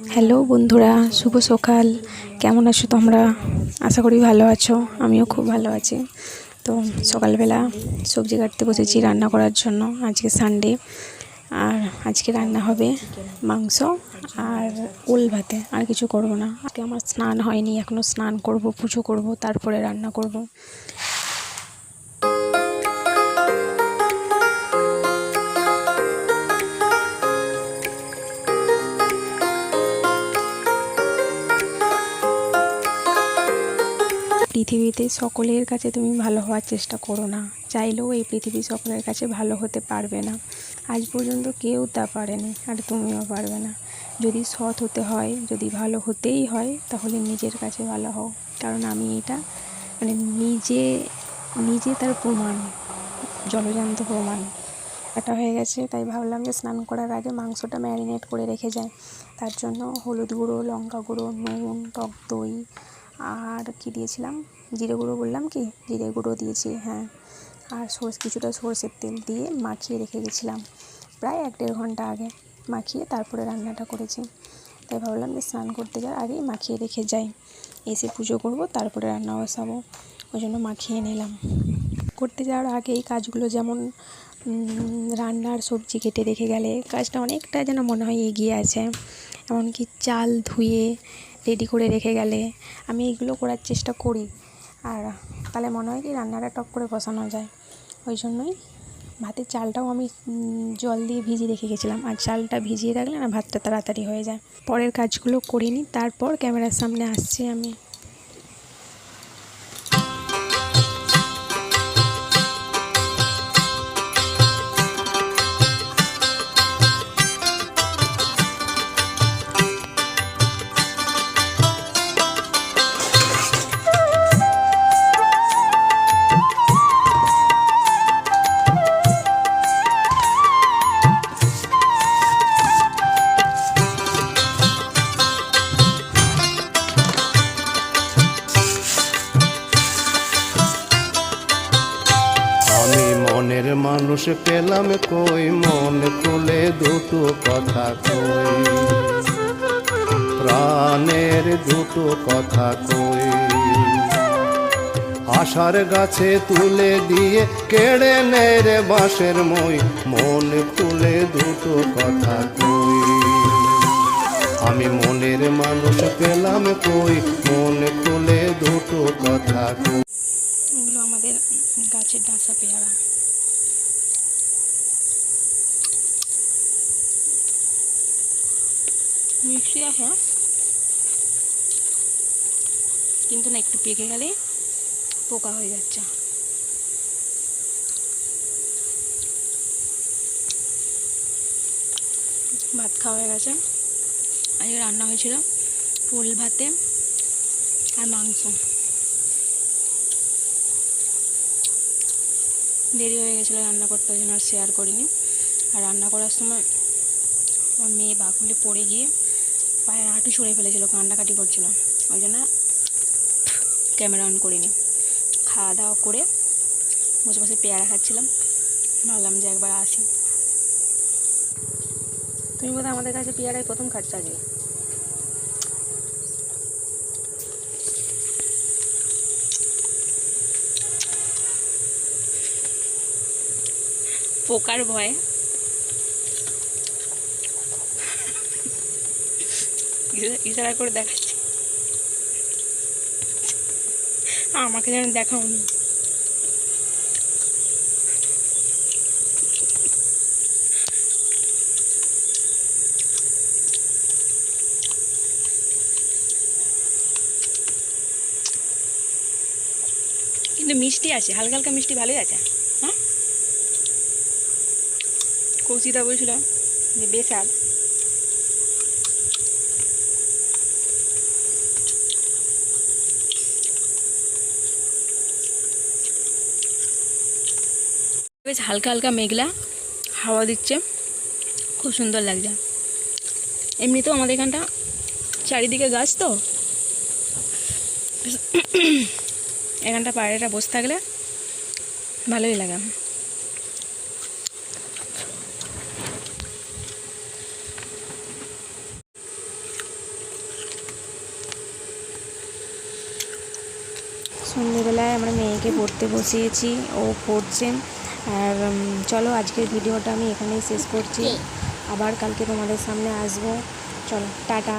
Hello বন্ধুরা, শুভ সকাল। কেমন আছো তোমরা? আশা করি ভালো আছো। আমিও খুব ভালো আছি। তো সকালবেলা সবজি কাটতে বসেছি রান্না করার জন্য। আজকে সানডে, আর আজকে রান্না হবে মাংস আর ওল ভাতে। আর কিছু করব না। আজকে আমার স্নান হয়নি, এখনও স্নান করব, পুজো করব, তারপরে রান্না করব। পৃথিবীতে সকলের কাছে তুমি ভালো হওয়ার চেষ্টা করো না, চাইলেও এই পৃথিবী সকলের কাছে ভালো হতে পারবে না। আজ পর্যন্ত কেউ তা পারেনি, আর তুমিও পারবে না। যদি সৎ হতে হয়, যদি ভালো হতেই হয়, তাহলে নিজের কাছে ভালো হও। কারণ আমি এটা নিজে নিজে তার প্রমাণ, জলজান্ত প্রমাণ। এটা হয়ে গেছে, তাই ভাবলাম যে স্নান করার আগে মাংসটা ম্যারিনেট করে রেখে যায়। তার জন্য হলুদ গুঁড়ো, লঙ্কা গুঁড়ো, নুন, টক দই, আর কি দিয়েছিলাম, জিরে গুঁড়ো বললাম কি, জিরে গুঁড়ো দিয়েছি, হ্যাঁ। আর কিছুটা সরষের তেল দিয়ে মাখিয়ে রেখে গেছিলাম প্রায় 1-1.5 ঘন্টা আগে। মাখিয়ে তারপরে রান্নাটা করেছি। তাই ভাবলাম যে স্নান করতে যাওয়ার আগেই মাখিয়ে রেখে যাই, এসে পুজো করব, তারপরে রান্না বসাবো। ওই জন্য মাখিয়ে নিলাম। করতে যাওয়ার আগে এই কাজগুলো, যেমন রান্নার সবজি কেটে রেখে গেলে কাজটা অনেকটা যেন মনে হয় এগিয়ে আছে। এমনকি চাল ধুয়ে রেডি করে রেখে গেলে আমি এইগুলো করার চেষ্টা করি, আর তাহলে মনে হয় কি রান্নাটা টপ করে বসানো যায়। ওই জন্যই ভাতের চালটাও আমি জল দিয়ে ভিজিয়ে রেখে গেছিলাম, আর চালটা ভিজিয়ে রাখলে না ভাতটা তাড়াতাড়ি হয়ে যায়। পরের কাজগুলো করিনি, তারপর ক্যামেরার সামনে আসছি আমি। মনের মানুষ পেলাম কই, মন খুলে দুটো কথা কই, প্রাণের দুটো কথা কই। আশার গাছে তুলে দিয়ে কেড়ে নেয় রে বাঁশের মই, মন খুলে দুটো কথা কই। আমি মনের মানুষ পেলাম কই, মন খুলে দুটো কথা কই। এগুলো আমাদের গাছের ডাঁসা পেয়ারা। মিষ্টি আছে, কিন্তু না একটু পেকে গেলে পোকা হয়ে যাচ্ছে। ভাত খাওয়া হয়ে গেছে। আজকে রান্না হয়েছিল ওল ভাতে আর মাংস। দেরি হয়ে গেছিলো রান্না করতে, ওই জন্য আর শেয়ার করিনি। আর রান্না করার সময় আমার মেয়ে বাকুলে পড়ে গিয়ে পায়ের হাঁটু ছড়ে ফেলেছিল, কান্নাকাটি করছিল, ওই জন্য ক্যামেরা অন করিনি। খাওয়া দাওয়া করে বসে বসে পেয়ারা খাচ্ছিলাম, ভাবলাম যে একবার আসি। তুমি বোধহয় আমাদের কাছে পেয়ারাই প্রথম খাচ্ছ আজকে। পোকার ভয়ে ইশারা করে দেখাচ্ছি, আমাকে যেন দেখাওনি। কিন্তু মিষ্টি আছে, হালকা হালকা মিষ্টি ভালোই আছে। হ্যাঁ, কৌশিদা বলছিল যে বেশাল। বেশ হালকা হালকা মেঘলা হাওয়া দিচ্ছে, খুব সুন্দর লাগছে। এমনিতেও আমাদের এখানটা চারিদিকে গাছ, তো এখানটা পায়রাটা বসে থাকলে ভালোই লাগে। সন্ধেবেলায় আমরা মেয়েকে পড়তে বসিয়েছি, ও পড়ছে। আর চলো আজকের ভিডিওটা আমি এখানেই শেষ করছি, আবার কালকে তোমাদের সামনে আসবো। চলো টাটা।